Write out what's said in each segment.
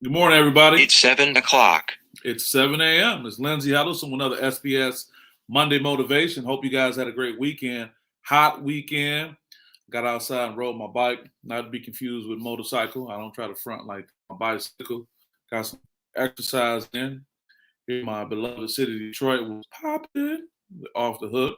Good morning, everybody. It's 7 o'clock. It's 7 a.m. It's Lindsay Huddleston with another SPS Monday Motivation. Hope you guys had a great weekend. Hot weekend. Got outside and rode my bike. Not to be confused with motorcycle. I don't try to front like my bicycle. Got some exercise in. Here in my beloved city of Detroit was popping off the hook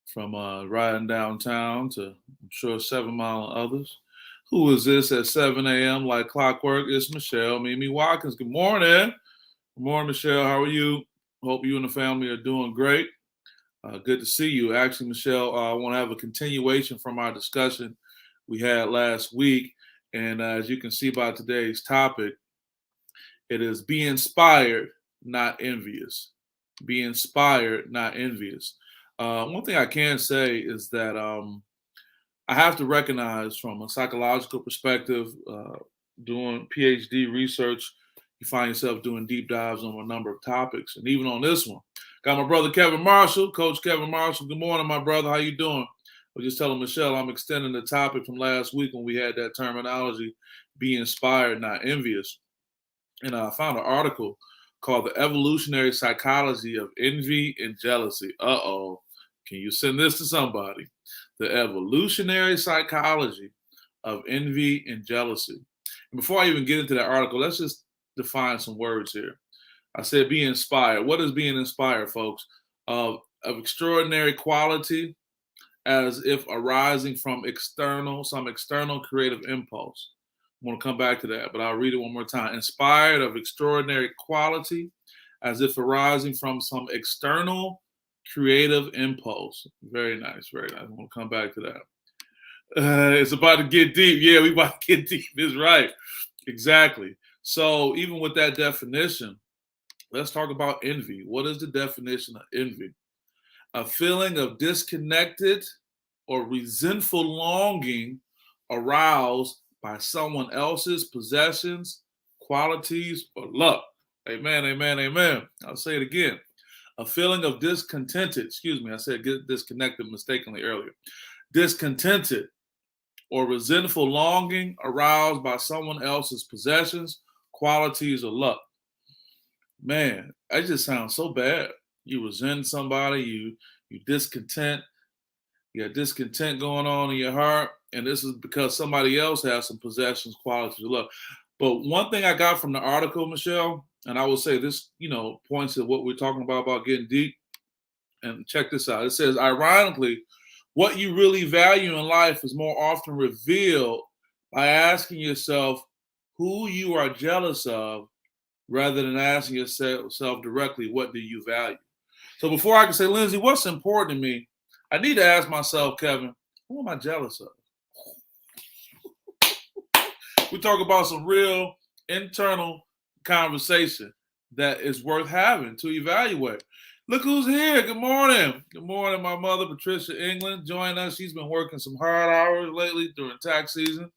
from riding downtown to, I'm sure, 7 Mile and others. Who is this at 7 a.m. like clockwork? It's Michelle Mimi Watkins. Good morning. Good morning, Michelle. How are you? Hope you and the family are doing great. Good to see you. Actually, Michelle, I want to have a continuation from our discussion we had last week. And as you can see by today's topic, it is be inspired, not envious. Be inspired, not envious. One thing I can say is that I have to recognize from a psychological perspective, doing PhD research, you find yourself doing deep dives on a number of topics. And even on this one, got my brother Kevin Marshall, Coach Kevin Marshall. Good morning, my brother. How you doing? I was just telling Michelle I'm extending the topic from last week when we had that terminology, be inspired, not envious. And I found an article called The Evolutionary Psychology of Envy and Jealousy. Uh-oh. Can you send this to somebody? The evolutionary psychology of envy and jealousy. And before I even get into that article, let's just define some words here. I said be inspired. What is being inspired, folks? Of extraordinary quality as if arising from some external creative impulse. I'm going to come back to that, but I'll read it one more time. Inspired of extraordinary quality as if arising from some external creative impulse. Very nice, very nice. I'm going to come back to that. It's about to get deep. Yeah, we about to get deep. It's right. Exactly. So even with that definition, let's talk about envy. What is the definition of envy? A feeling of disconnected or resentful longing aroused by someone else's possessions, qualities, or luck. Amen, amen, amen. I'll say it again. A feeling of I said get disconnected mistakenly earlier. Discontented or resentful longing aroused by someone else's possessions, qualities, or luck. Man, that just sounds so bad. You resent somebody, you discontent, you got discontent going on in your heart, and this is because somebody else has some possessions, qualities, or luck. But one thing I got from the article, Michelle, and I will say this, points to what we're talking about getting deep. And check this out. It says, ironically, what you really value in life is more often revealed by asking yourself who you are jealous of rather than asking yourself directly, what do you value? So before I can say, Lindsay, what's important to me? I need to ask myself, Kevin, who am I jealous of? We talk about some real internal conversation that is worth having to evaluate. Look who's here. Good morning. Good morning, my mother, Patricia England, joining us. She's been working some hard hours lately during tax season.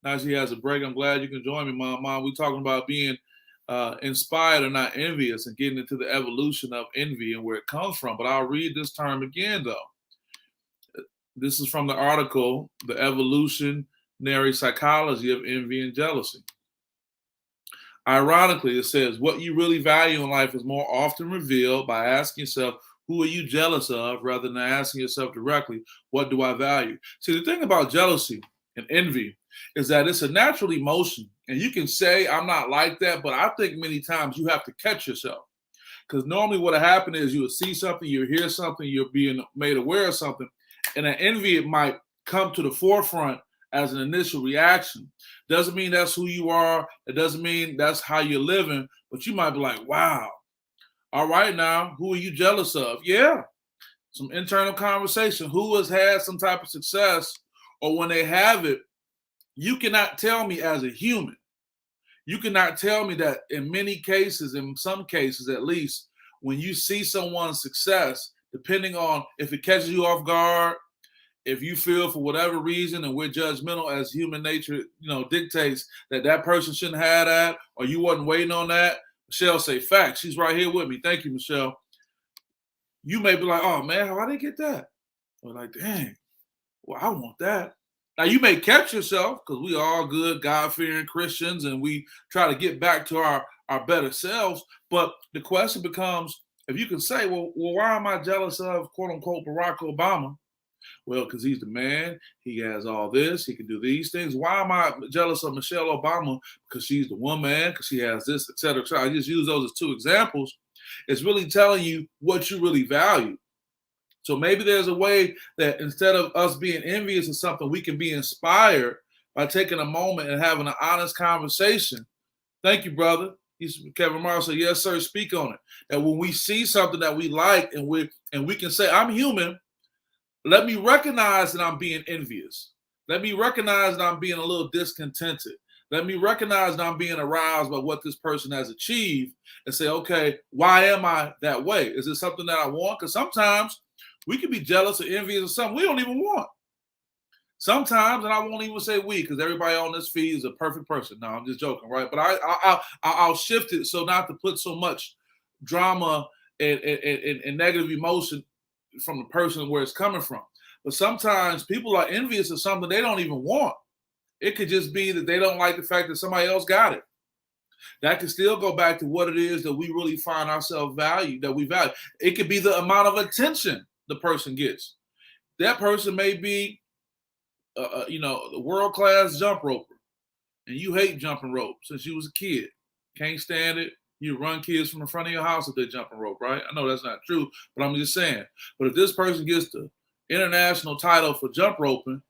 Now she has a break. I'm glad you can join me, Mom. We're talking about being inspired or not envious and getting into the evolution of envy and where it comes from. But I'll read this term again, though. This is from the article, The Evolutionary Psychology of Envy and Jealousy. Ironically, it says what you really value in life is more often revealed by asking yourself, who are you jealous of, rather than asking yourself directly, what do I value? See, the thing about jealousy and envy is that it's a natural emotion. And you can say, I'm not like that, but I think many times you have to catch yourself. Because normally what will happen is you will see something, you hear something, you're being made aware of something, and an envy, it might come to the forefront as an initial reaction. Doesn't mean that's who you are. It doesn't mean that's how you're living, but you might be like, wow, all right now, who are you jealous of? Yeah, some internal conversation. Who has had some type of success, or when they have it, you cannot tell me as a human. You cannot tell me that in many cases, in some cases at least, when you see someone's success, depending on if it catches you off guard, if you feel for whatever reason, and we're judgmental as human nature, dictates that person shouldn't have that, or you wasn't waiting on that. Michelle say facts. She's right here with me. Thank you, Michelle. You may be like, oh man, how did they get that? Or like, dang, well, I want that. Now, you may catch yourself because we are all good, God-fearing Christians, and we try to get back to our better selves. But the question becomes, if you can say, well, why am I jealous of, quote unquote, Barack Obama? Well, because he's the man. He has all this. He can do these things. Why am I jealous of Michelle Obama? Because she's the woman, because she has this, et cetera, et cetera. I just use those as two examples. It's really telling you what you really value. So maybe there's a way that instead of us being envious of something, we can be inspired by taking a moment and having an honest conversation. Thank you, brother. Kevin Morrow said, yes, sir, speak on it. That when we see something that we like and we can say, I'm human, let me recognize that I'm being envious. Let me recognize that I'm being a little discontented. Let me recognize that I'm being aroused by what this person has achieved and say, okay, why am I that way? Is it something that I want? Because sometimes we can be jealous or envious of something we don't even want. Sometimes, and I won't even say we, because everybody on this feed is a perfect person. No, I'm just joking, right? But I'll shift it so not to put so much drama and negative emotion from the person where it's coming from. But sometimes people are envious of something they don't even want. It could just be that they don't like the fact that somebody else got it. That can still go back to what it is that we really find ourselves value, that we value. It could be the amount of attention the person gets. That person may be, the world-class jump roper, and you hate jumping rope since you was a kid. Can't stand it. You run kids from the front of your house if they jumping rope, right? I know that's not true, but I'm just saying. But if this person gets the international title for jump roping,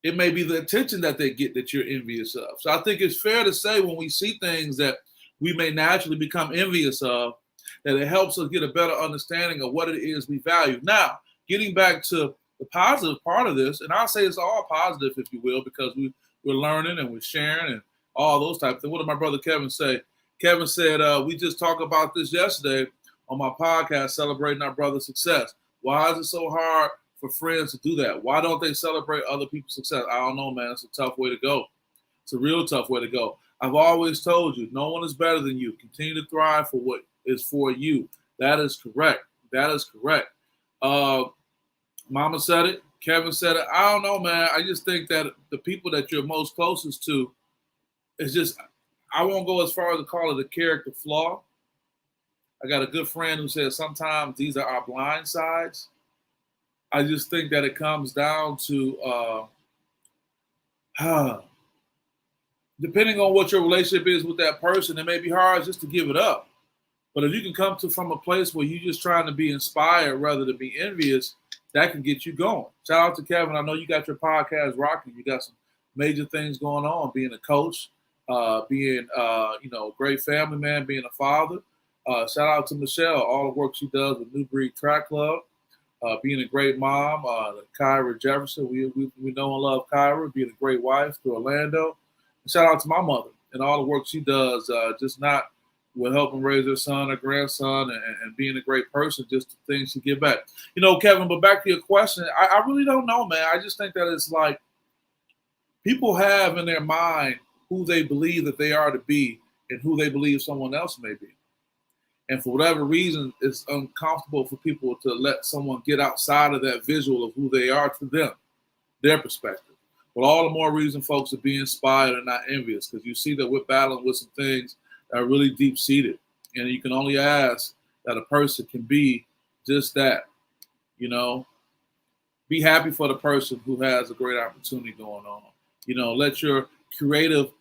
it may be the attention that they get that you're envious of. So I think it's fair to say when we see things that we may naturally become envious of, that it helps us get a better understanding of what it is we value. Now, getting back to the positive part of this, and I'll say it's all positive, if you will, because we're learning and we're sharing and all those types of things. What did my brother Kevin say? Kevin said, we just talked about this yesterday on my podcast, celebrating our brother's success. Why is it so hard for friends to do that? Why don't they celebrate other people's success? I don't know, man. It's a tough way to go. It's a real tough way to go. I've always told you, no one is better than you. Continue to thrive for what is for you. That is correct. That is correct. Mama said it. Kevin said it. I don't know, man. I just think that the people that you're most closest to is just, I won't go as far as to call it a character flaw. I got a good friend who says sometimes these are our blind sides. I just think that it comes down to depending on what your relationship is with that person, it may be hard just to give it up. But if you can come from a place where you're just trying to be inspired rather than be envious, that can get you going. Shout out to Kevin. I know you got your podcast rocking. You got some major things going on, being a coach, being a great family man, being a father. Shout out to Michelle, all the work she does with New Breed Track Club, being a great mom, Kyra Jefferson. We know and love Kyra, being a great wife to Orlando. And shout out to my mother and all the work she does, just not with helping raise her son or grandson and being a great person, just the things she give back. Kevin, but back to your question, I really don't know, man. I just think that it's like people have in their mind who they believe that they are to be and who they believe someone else may be. And for whatever reason, it's uncomfortable for people to let someone get outside of that visual of who they are to them, their perspective. But all the more reason folks are being inspired and not envious, because you see that we're battling with some things that are really deep-seated. And you can only ask that a person can be just that, Be happy for the person who has a great opportunity going on. Let your creative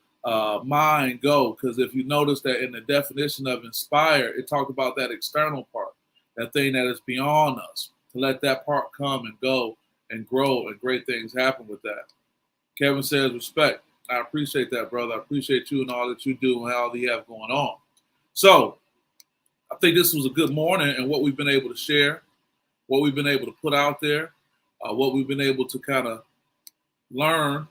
mind go, because if you notice that in the definition of inspire, it talked about that external part, that thing that is beyond us, to let that part come and go and grow, and great things happen with that. Kevin says respect. I appreciate that, brother. I appreciate you and all that you do and all that you have going on. So I think this was a good morning, and what we've been able to share, what we've been able to put out there, what we've been able to kind of learn,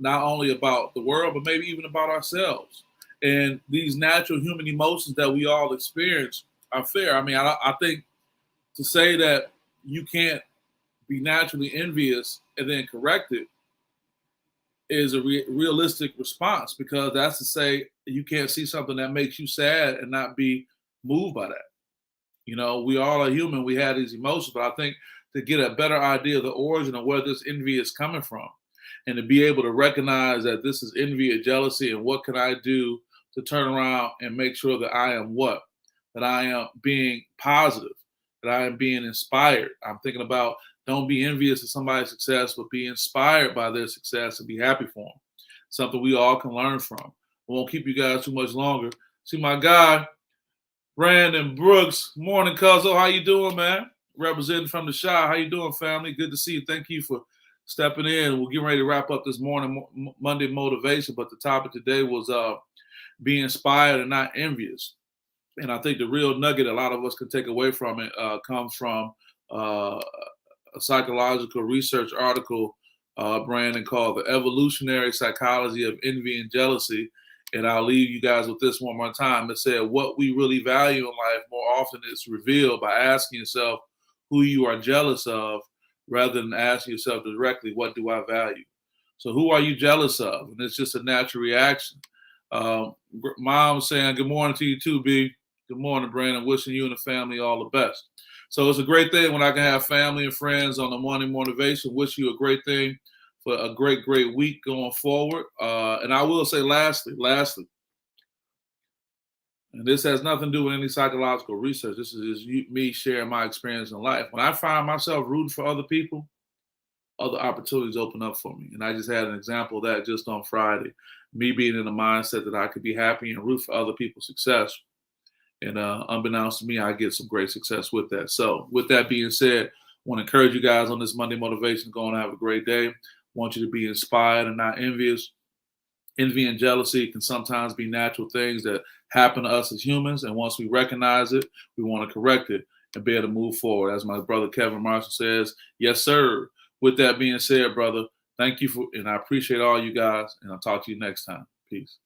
not only about the world, but maybe even about ourselves. And these natural human emotions that we all experience are fair. I mean, I think to say that you can't be naturally envious and then correct it is a realistic response, because that's to say you can't see something that makes you sad and not be moved by that. We all are human. We have these emotions, but I think to get a better idea of the origin of where this envy is coming from, and to be able to recognize that this is envy and jealousy, and what can I do to turn around and make sure that I am what? That I am being positive, that I am being inspired. I'm thinking about, don't be envious of somebody's success, but be inspired by their success and be happy for them. Something we all can learn from. I won't keep you guys too much longer. See my guy, Brandon Brooks. Morning, Cuzzo. How you doing, man? Representing from the Shy. How you doing, family? Good to see you. Thank you for stepping in. We're getting ready to wrap up this morning, Monday motivation, but the topic today was be inspired and not envious. And I think the real nugget a lot of us can take away from it comes from a psychological research article, Brandon, called The Evolutionary Psychology of Envy and Jealousy. And I'll leave you guys with this one more time. It said, what we really value in life more often is revealed by asking yourself who you are jealous of, rather than asking yourself directly, what do I value? So who are you jealous of? And it's just a natural reaction. Mom saying, good morning to you too, B. Good morning, Brandon. Wishing you and the family all the best. So it's a great thing when I can have family and friends on the morning motivation. Wish you a great thing for a great, great week going forward. And I will say lastly, and this has nothing to do with any psychological research. This is just me sharing my experience in life. When I find myself rooting for other people, other opportunities open up for me. And I just had an example of that just on Friday. Me being in the mindset that I could be happy and root for other people's success. And unbeknownst to me, I get some great success with that. So with that being said, I want to encourage you guys on this Monday motivation. Go and have a great day. I want you to be inspired and not envious. Envy and jealousy can sometimes be natural things that happen to us as humans. And once we recognize it, we want to correct it and be able to move forward. As my brother Kevin Marshall says, yes, sir. With that being said, brother, thank you and I appreciate all you guys. And I'll talk to you next time. Peace.